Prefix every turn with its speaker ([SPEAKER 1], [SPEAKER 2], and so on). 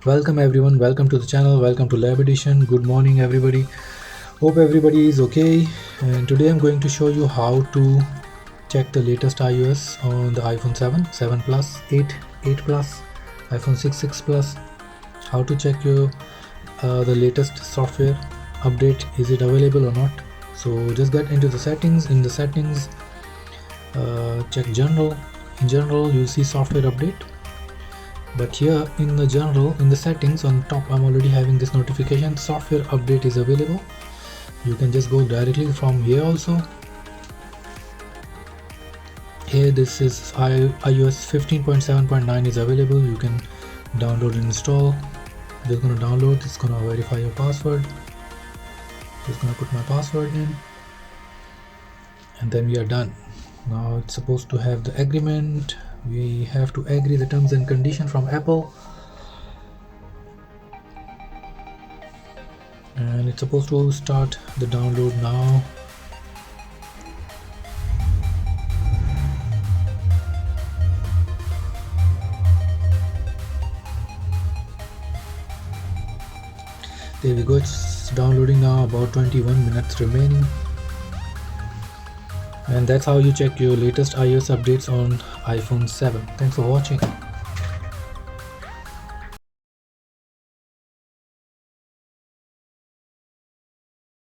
[SPEAKER 1] Welcome everyone, welcome to the channel, welcome to Lab Edition. Good morning everybody. Hope everybody is okay. And today I'm going to show you how to check the latest iOS on the iPhone 7, 7 Plus, 8, 8 Plus, iPhone 6, 6 Plus. How to check your the latest software update, is it available or not. So just get into the settings. In the settings, check general. In general you'll see software update, but here in the general, in the settings on top, I'm already having this notification software update is available. You can just go directly from here. Also here this is iOS 15.7.9 is available. You can download and install. Just gonna download, it's gonna verify your password. Just gonna put my password in, and then we are done. Now it's supposed to have the agreement. We have to agree the terms and condition from Apple, and it's supposed to start the download now. There we go, it's downloading now, about 21 minutes remaining. And that's how you check your latest iOS updates on iPhone 7. Thanks for watching.